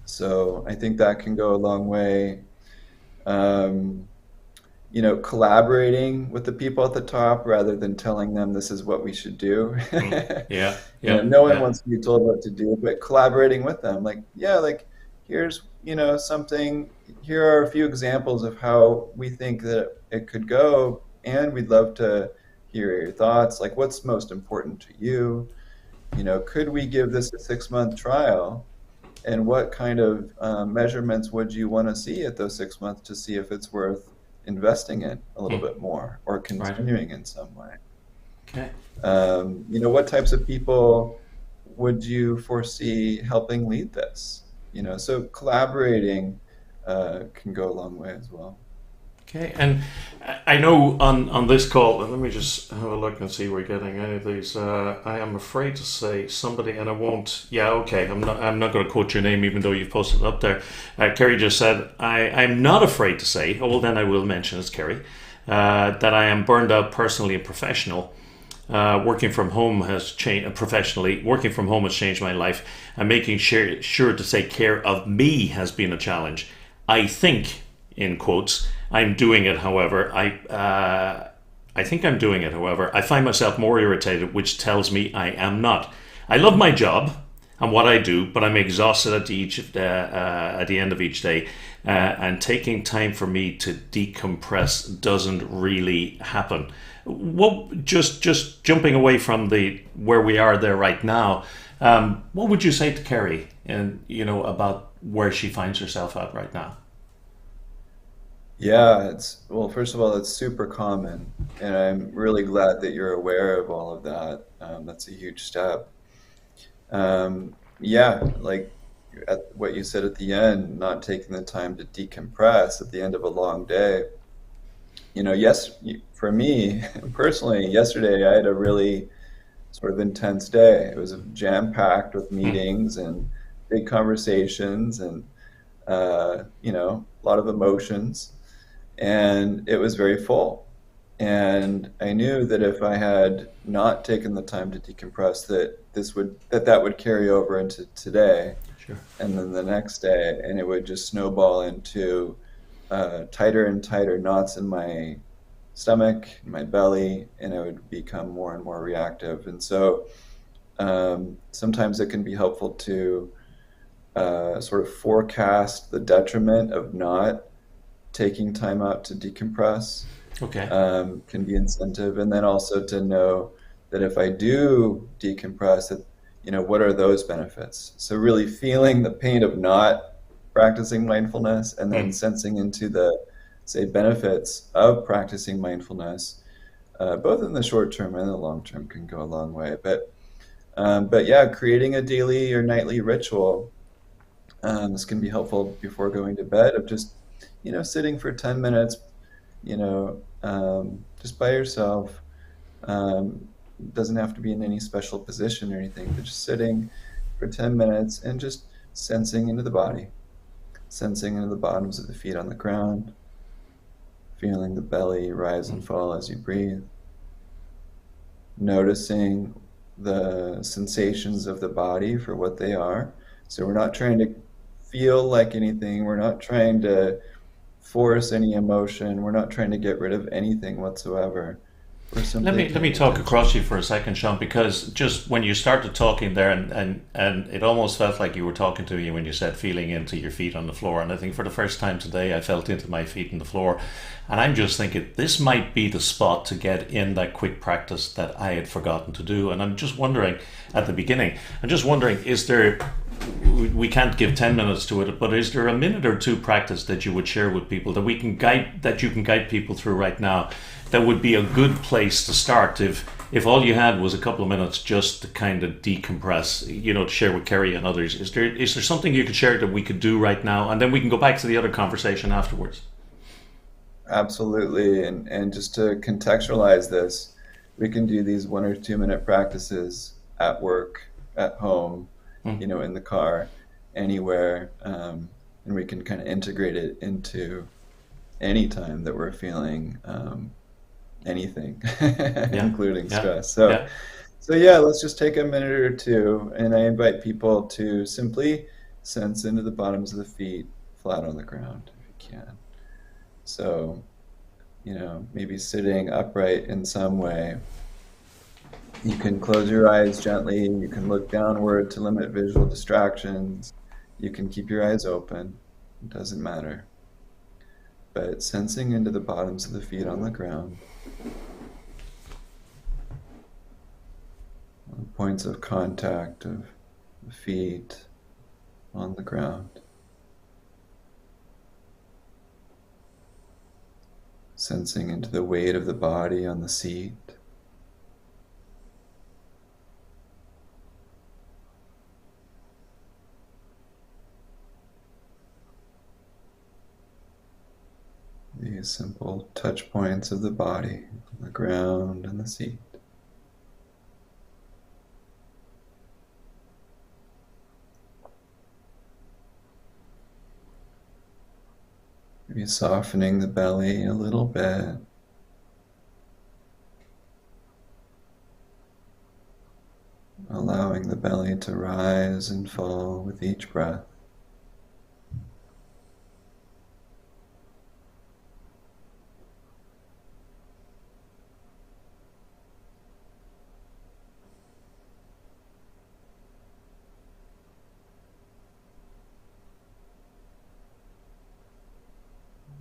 Speaker 2: so I think that can go a long way. Um, Collaborating with the people at the top rather than telling them this is what we should do.
Speaker 1: Mm, yeah, yeah,
Speaker 2: No one
Speaker 1: yeah.
Speaker 2: wants to be told what to do, but collaborating with them, like, yeah, like, here's, something, here are a few examples of how we think that it could go, and we'd love to hear your thoughts. Like, what's most important to you? Could we give this a 6-month trial? And what kind of measurements would you want to see at those 6 months to see if it's worth investing in a little
Speaker 1: Mm,
Speaker 2: bit more or
Speaker 1: right.
Speaker 2: continuing in some way?
Speaker 1: Okay.
Speaker 2: What types of people would you foresee helping lead this? So collaborating can go a long way as well.
Speaker 1: Okay, and I know on this call, and let me just have a look and see we're getting any of these. I am afraid to say somebody, and I won't. Yeah, okay. I'm not going to quote your name, even though you've posted it up there. Kerry just said, I'm not afraid to say. Oh, well, then I will mention it's Kerry. That I am burned out personally and professional. Working from home has changed professionally. Working from home has changed my life, and making sure to take care of me has been a challenge. I think, in quotes, I'm doing it. However, I think I'm doing it. However, I find myself more irritated, which tells me I am not. I love my job and what I do, but I'm exhausted at the end of each day, and taking time for me to decompress doesn't really happen. What just jumping away from the where we are there right now, what would you say to Kerry and about where she finds herself at right now?
Speaker 2: Yeah, well, first of all, it's super common, and I'm really glad that you're aware of all of that. That's a huge step. Yeah, like, at what you said at the end, not taking the time to decompress at the end of a long day. Yes, for me personally, yesterday I had a really sort of intense day. It was jam-packed with
Speaker 1: Hmm.
Speaker 2: meetings and big conversations and, a lot of emotions, and it was very full. And I knew that if I had not taken the time to decompress, that would carry over into today
Speaker 1: Sure.
Speaker 2: and then the next day, and it would just snowball into tighter and tighter knots in my stomach, in my belly, and I would become more and more reactive. And so sometimes it can be helpful to sort of forecast the detriment of not taking time out to decompress.
Speaker 1: Okay.
Speaker 2: Can be incentive, and then also to know that if I do decompress, that what are those benefits? So really feeling the pain of not practicing mindfulness, and then
Speaker 1: Hmm.
Speaker 2: sensing into the, say, benefits of practicing mindfulness, both in the short term and the long term, can go a long way. But yeah, creating a daily or nightly ritual. This can be helpful before going to bed, of just sitting for 10 minutes, just by yourself. Doesn't have to be in any special position or anything, but just sitting for 10 minutes and just sensing into the body. sensing into the bottoms of the feet on the ground, feeling the belly rise and fall as you breathe, noticing the sensations of the body for what they are. So we're not trying to feel like anything, we're not trying to force any emotion, we're not trying to get rid of anything whatsoever. We're simply
Speaker 1: Let me
Speaker 2: paying
Speaker 1: talk
Speaker 2: attention.
Speaker 1: across you for a second, Sean, because just when you started talking there, and it almost felt like you were talking to me when you said feeling into your feet on the floor. And I think for the first time today, I felt into my feet on the floor, and I'm just thinking this might be the spot to get in that quick practice that I had forgotten to do. And I'm just wondering at the beginning, I'm just wondering, is there we can't give 10 minutes to it, but is there a minute or two practice that you would share with people that we can guide, that you can guide people through right now, that would be a good place to start if all you had was a couple of minutes just to kind of decompress, to share with Kerry and others? Is there something you could share that we could do right now, and then we can go back to the other conversation afterwards?
Speaker 2: Absolutely. And just to contextualize this, we can do these 1 or 2 minute practices at work, at home, in the car, anywhere. And we can kind of integrate it into any time that we're feeling anything,
Speaker 1: Yeah,
Speaker 2: including
Speaker 1: yeah,
Speaker 2: stress. So,
Speaker 1: yeah.
Speaker 2: so yeah, let's just take a minute or two. And I invite people to simply sense into the bottoms of the feet, flat on the ground if you can. So, maybe sitting upright in some way. You can close your eyes gently. You can look downward to limit visual distractions. You can keep your eyes open. It doesn't matter. But sensing into the bottoms of the feet on the ground, points of contact of the feet on the ground. Sensing into the weight of the body on the seat. These simple touch points of the body on the ground and the seat. Maybe softening the belly a little bit. Allowing the belly to rise and fall with each breath.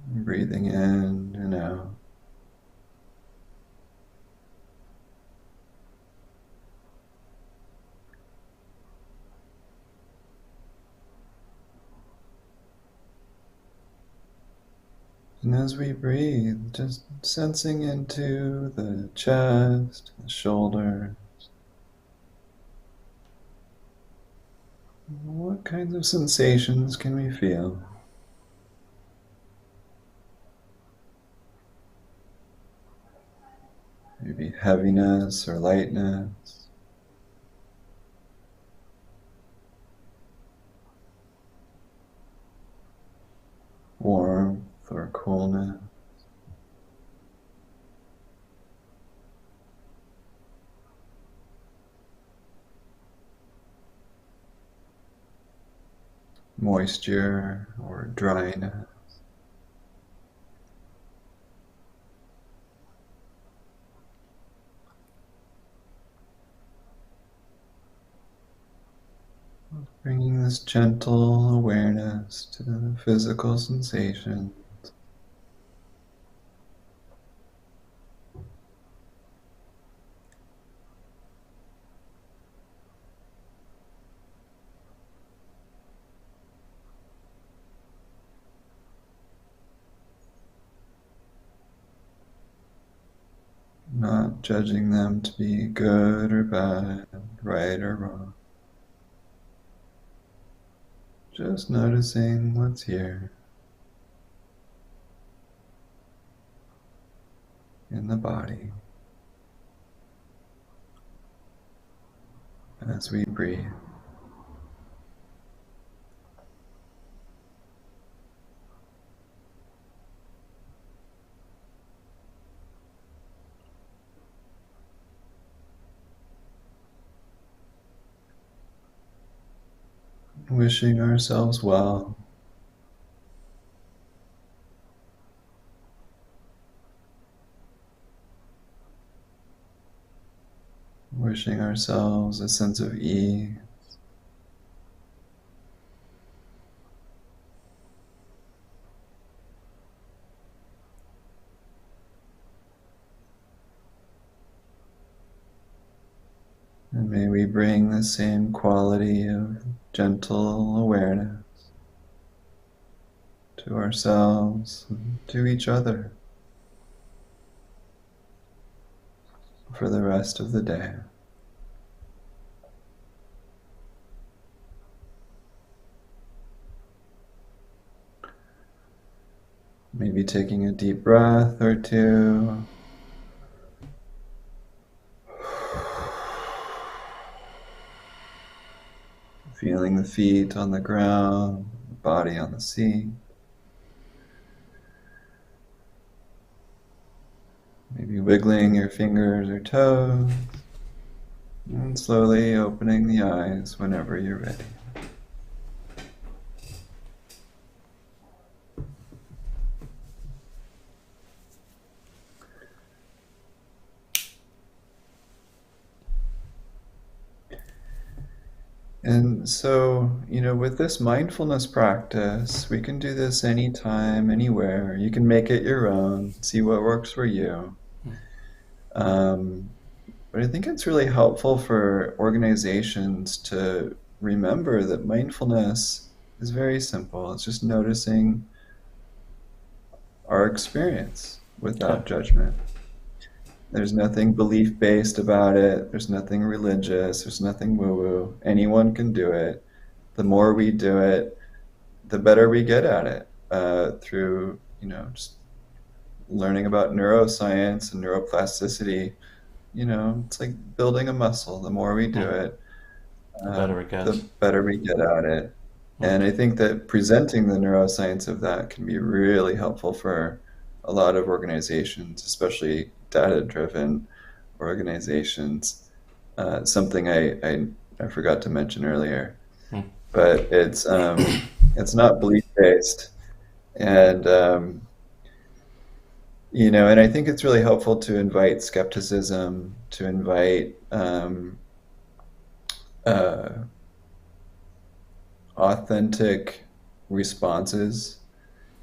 Speaker 2: Breathing in and out. And as we breathe, just sensing into the chest, the shoulder. What kinds of sensations can we feel? Maybe heaviness or lightness, warmth or coolness. Moisture or dryness. Bringing this gentle awareness to the physical sensation. Not judging them to be good or bad, right or wrong. Just noticing what's here in the body as we breathe. Wishing ourselves well. Wishing ourselves a sense of ease. And may we bring the same quality of gentle awareness to ourselves and to each other for the rest of the day. Maybe taking a deep breath or two. Feeling the feet on the ground, the body on the seat. Maybe wiggling your fingers or toes. And slowly opening the eyes whenever you're ready. And so, with this mindfulness practice, we can do this anytime, anywhere. You can make it your own, see what works for you. But I think it's really helpful for organizations to remember that mindfulness is very simple. It's just noticing our experience
Speaker 1: Yeah.
Speaker 2: without judgment. There's nothing belief-based about it. There's nothing religious. There's nothing woo-woo. Anyone can do it. The more we do it, the better we get at it through, just learning about neuroscience and neuroplasticity. It's like building a muscle. The more we do
Speaker 1: Mm.
Speaker 2: it,
Speaker 1: The better it
Speaker 2: the
Speaker 1: gets.
Speaker 2: better we get at it.
Speaker 1: Mm.
Speaker 2: And I think that presenting the neuroscience of that can be really helpful for a lot of organizations, especially data-driven organizations. Something I forgot to mention earlier,
Speaker 1: Mm.
Speaker 2: but it's not belief-based, and and I think it's really helpful to invite skepticism, to invite uh, authentic responses.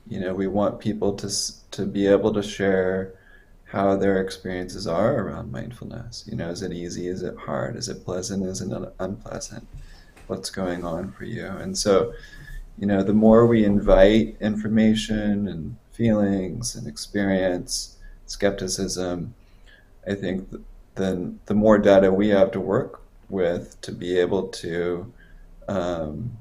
Speaker 2: We want people to be able to share how their experiences are around mindfulness. Is it easy? Is it hard? Is it pleasant? Is it unpleasant? What's going on for you? And so, the more we invite information and feelings and experience, skepticism, I think then the more data we have to work with to be able to um,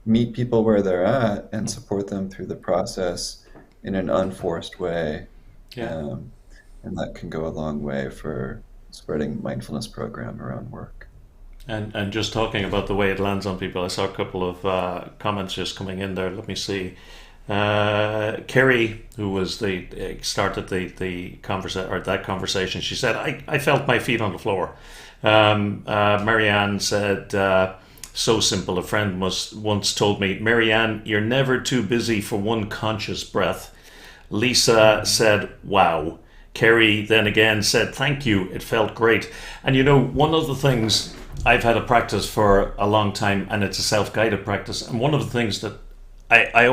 Speaker 2: meet people where they're at and support them through the process in an unforced way.
Speaker 1: Yeah.
Speaker 2: Um, and that can go a long way for spreading mindfulness program around work.
Speaker 1: And just talking about the way it lands on people, I saw a couple of comments just coming in there. Let me see. Kerry, who was the started the conversation or that conversation, she said, I felt my feet on the floor. Marianne said, so simple. A friend once told me, Marianne, you're never too busy for one conscious breath. Lisa said, wow. Kerry then again said, thank you. It felt great. And one of the things I've had a practice for a long time, and it's a self-guided practice. And one of the things that I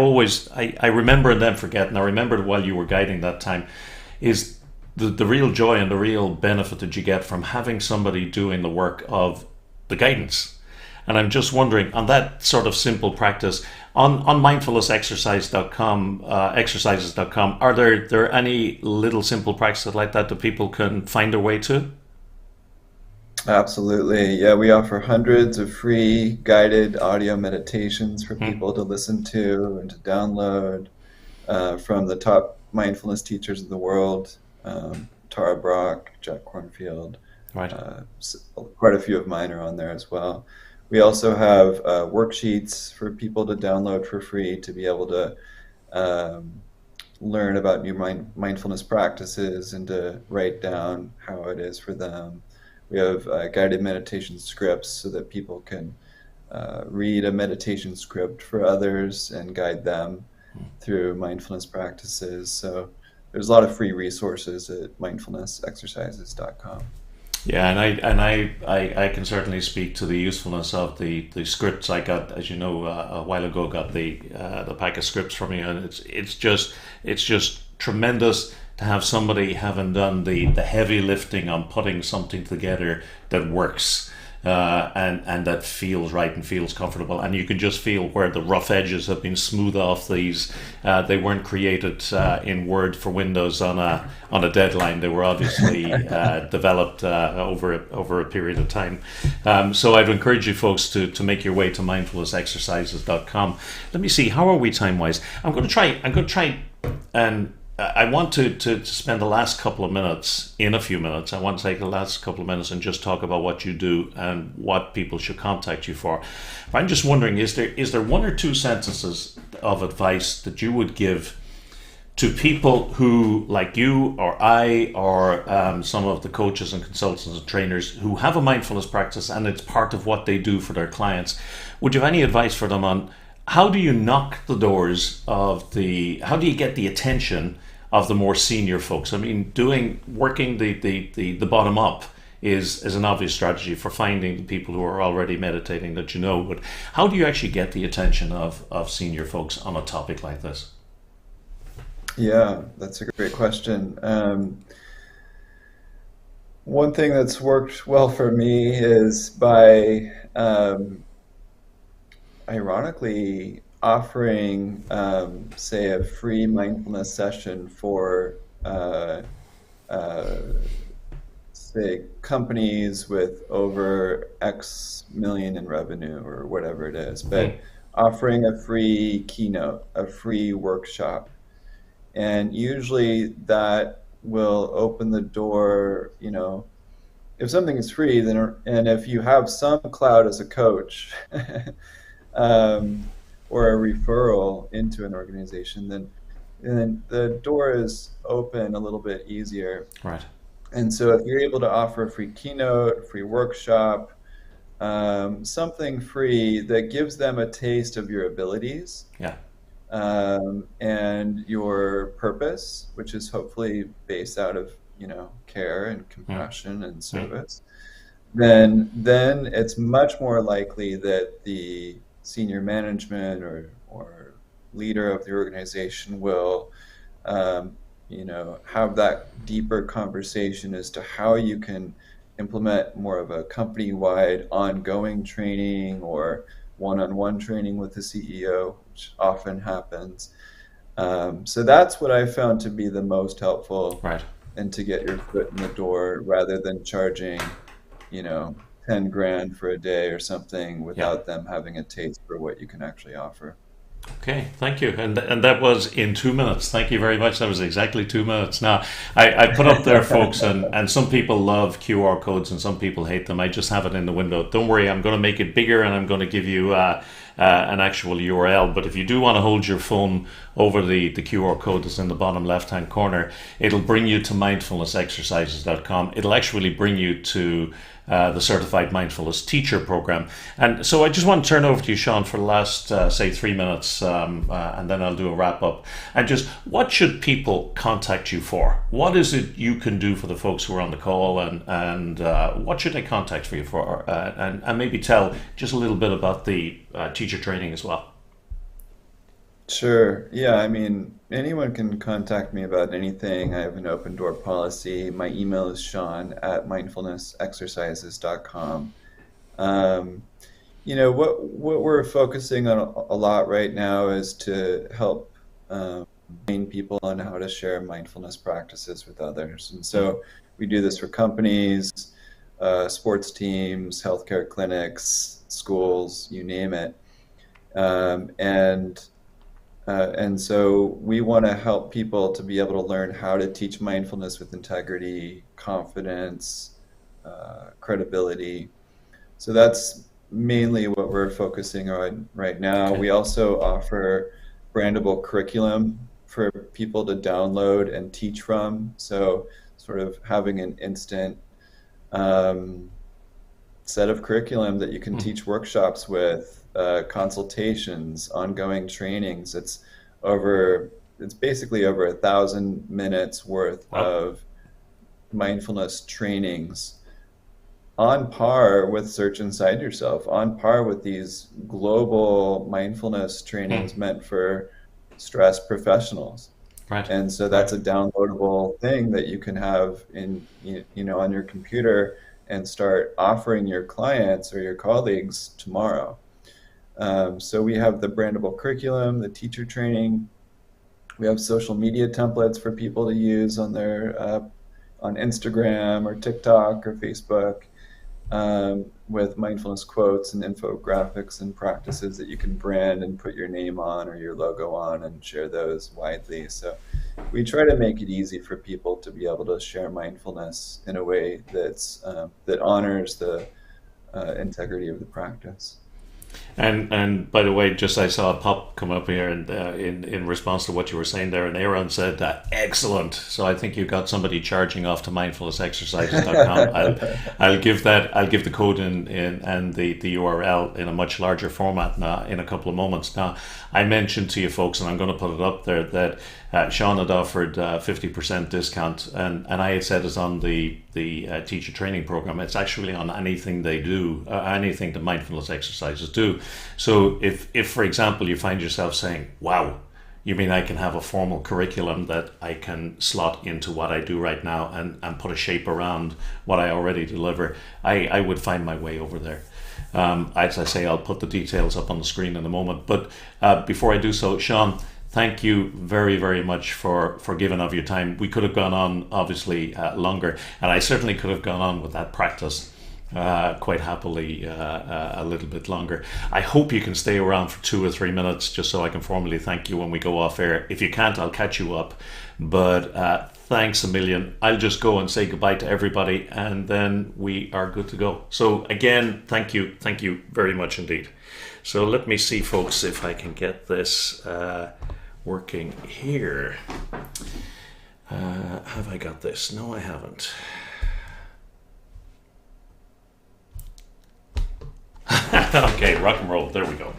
Speaker 1: remember and then forget, and I remembered while you were guiding that time, is the real joy and the real benefit that you get from having somebody doing the work of the guidance. And I'm just wondering, on that sort of simple practice, on mindfulnessexercise.com, exercises.com, are there any little simple practices like that people can find their way to?
Speaker 2: Absolutely. Yeah, we offer hundreds of free guided audio meditations for
Speaker 1: Hmm.
Speaker 2: people to listen to and to download from the top mindfulness teachers of the world, Tara Brach, Jack Kornfield.
Speaker 1: Right.
Speaker 2: Quite a few of mine are on there as well. We also have worksheets for people to download for free to be able to um, learn about new mindfulness practices and to write down how it is for them. We have guided meditation scripts so that people can read a meditation script for others and guide them through mindfulness practices. So there's a lot of free resources at mindfulnessexercises.com.
Speaker 1: Yeah, I can certainly speak to the usefulness of the scripts. I got, as you know, a while ago, got the pack of scripts from you, and it's just tremendous to have somebody having done the heavy lifting on putting something together that works. And that feels right and feels comfortable, and you can just feel where the rough edges have been smoothed off. These they weren't created in Word for Windows on a deadline. They were obviously developed over a period of time. So I'd encourage you folks to make your way to mindfulnessexercises.com. Let me see, how are we time wise? I'm going to try and I want to spend the last couple of minutes, in a few minutes, I want to take the last couple of minutes and just talk about what you do and what people should contact you for. But I'm just wondering, is there one or two sentences of advice that you would give to people who, like you or I or some of the coaches and consultants and trainers who have a mindfulness practice and it's part of what they do for their clients? Would you have any advice for them on how do you knock the doors how do you get the attention of the more senior folks? I mean, working the bottom up is an obvious strategy for finding the people who are already meditating that you know, but how do you actually get the attention of senior folks on a topic like this?
Speaker 2: Yeah, that's a great question. One thing that's worked well for me is by ironically offering, say, a free mindfulness session for, uh, say, companies with over X million in revenue or whatever it is, but offering a free keynote, a free workshop. And usually that will open the door, if something is free, then, and if you have some clout as a coach, or a referral into an organization, then the door is open a little bit easier.
Speaker 1: Right.
Speaker 2: And so if you're able to offer a free keynote, free workshop, something free that gives them a taste of your abilities,
Speaker 1: Yeah.
Speaker 2: and your purpose, which is hopefully based out of, care and compassion and service, then it's much more likely that the senior management or leader of the organization will, have that deeper conversation as to how you can implement more of a company-wide ongoing training or one-on-one training with the CEO, which often happens. So that's what I found to be the most helpful,
Speaker 1: Right.
Speaker 2: and to get your foot in the door rather than charging, 10 grand for a day or something
Speaker 1: Yeah.
Speaker 2: without them having a taste for what you can actually offer.
Speaker 1: Okay, thank you. And that was in 2 minutes. Thank you very much. That was exactly 2 minutes. Now, I put up there, folks, and some people love QR codes and some people hate them. I just have it in the window. Don't worry, I'm going to make it bigger and I'm going to give you an actual URL. But if you do want to hold your phone over the QR code that's in the bottom left-hand corner, it'll bring you to mindfulnessexercises.com. It'll actually bring you to the Certified Mindfulness Teacher Program. And so I just want to turn over to you, Sean, for the last, say, 3 minutes, and then I'll do a wrap up. And just what should people contact you for? What is it you can do for the folks who are on the call, and what should they contact for you for? And maybe tell just a little bit about the teacher training as well.
Speaker 2: Sure. Yeah, I mean, anyone can contact me about anything. I have an open door policy. My email is sean@mindfulnessexercises.com. Um, what we're focusing on a lot right now is to help train people on how to share mindfulness practices with others. And so we do this for companies, sports teams, healthcare clinics, schools, you name it. Um, and and so we want to help people to be able to learn how to teach mindfulness with integrity, confidence, credibility. So that's mainly what we're focusing on right now.
Speaker 1: Okay.
Speaker 2: We also offer brandable curriculum for people to download and teach from. So sort of having an instant um, set of curriculum that you can teach workshops with, consultations, ongoing trainings. It's basically over 1,000 minutes worth
Speaker 1: Wow.
Speaker 2: of mindfulness trainings on par with Search Inside Yourself, on par with these global mindfulness
Speaker 1: Hmm.
Speaker 2: trainings meant for stressed professionals.
Speaker 1: Right.
Speaker 2: And so
Speaker 1: Right.
Speaker 2: that's a downloadable thing that you can have on your computer and start offering your clients or your colleagues tomorrow. So we have the brandable curriculum, the teacher training. We have social media templates for people to use on Instagram or TikTok or Facebook, with mindfulness quotes and infographics and practices that you can brand and put your name on or your logo on and share those widely. So we try to make it easy for people to be able to share mindfulness in a way that honors the integrity of the practice.
Speaker 1: And by the way, just I saw a pop come up here, and in response to what you were saying there, and Aaron said excellent. So I think you got somebody charging off to mindfulnessexercises.com. I'll give the code in and the URL in a much larger format now in a couple of moments. Now, I mentioned to you folks, and I'm going to put it up there, that Sean had offered 50% discount, and I had said it's on the teacher training program. It's actually on anything they do, anything the mindfulness exercises do. So if for example you find yourself saying, "Wow, you mean I can have a formal curriculum that I can slot into what I do right now and put a shape around what I already deliver," I would find my way over there. As I say, I'll put the details up on the screen in a moment. But before I do so, Sean, thank you very, very much for giving of your time. We could have gone on, obviously, longer, and I certainly could have gone on with that practice quite happily a little bit longer. I hope you can stay around for 2 or 3 minutes just so I can formally thank you when we go off air. If you can't, I'll catch you up. But thanks a million. I'll just go and say goodbye to everybody, and then we are good to go. So again, thank you very much indeed. So let me see, folks, if I can get this working here. Have I got this? No, I haven't. Okay, rock and roll. There we go.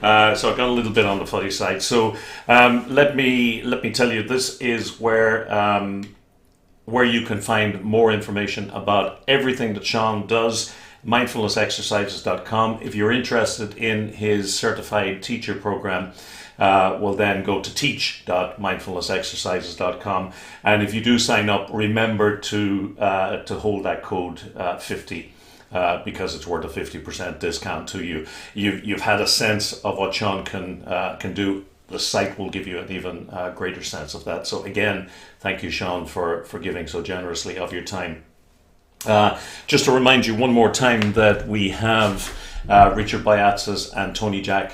Speaker 1: So I got a little bit on the funny side. So let me tell you, this is where you can find more information about everything that Sean does. Mindfulnessexercises.com. If you're interested in his certified teacher program, well then go to teach.mindfulnessexercises.com. And if you do sign up, remember to hold that code 50. Because it's worth a 50% discount to you. You've had a sense of what Sean can do. The site will give you an even greater sense of that. So again, thank you, Sean, for giving so generously of your time. Just to remind you one more time that we have Richard Byatzis and Tony Jack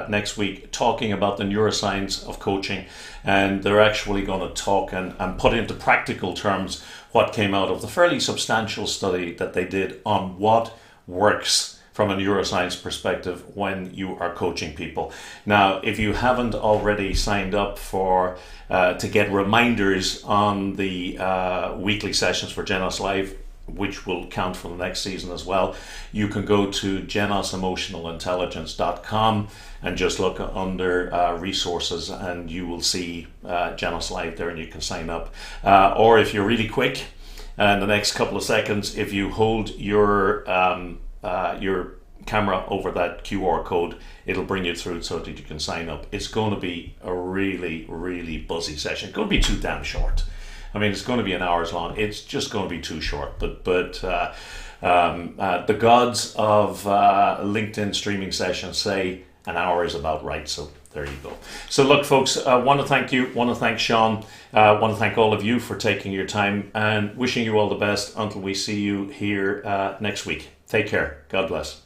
Speaker 1: next week talking about the neuroscience of coaching, and they're actually going to talk and put into practical terms what came out of the fairly substantial study that they did on what works from a neuroscience perspective when you are coaching people. Now, if you haven't already signed up for to get reminders on the weekly sessions for Genos Live, which will count for the next season as well, you can go to genosemotionalintelligence.com and just look under resources, and you will see Genos Live there, and you can sign up. Or if you're really quick, in the next couple of seconds, if you hold your camera over that QR code, it'll bring you through so that you can sign up. It's going to be a really, really buzzy session. It's going to be too damn short. I mean, it's going to be an hour's long. It's just going to be too short. But the gods of LinkedIn streaming sessions say an hour is about right. So there you go. So look, folks, I want to thank you. Want to thank Sean. Want to thank all of you for taking your time, and wishing you all the best until we see you here next week. Take care. God bless.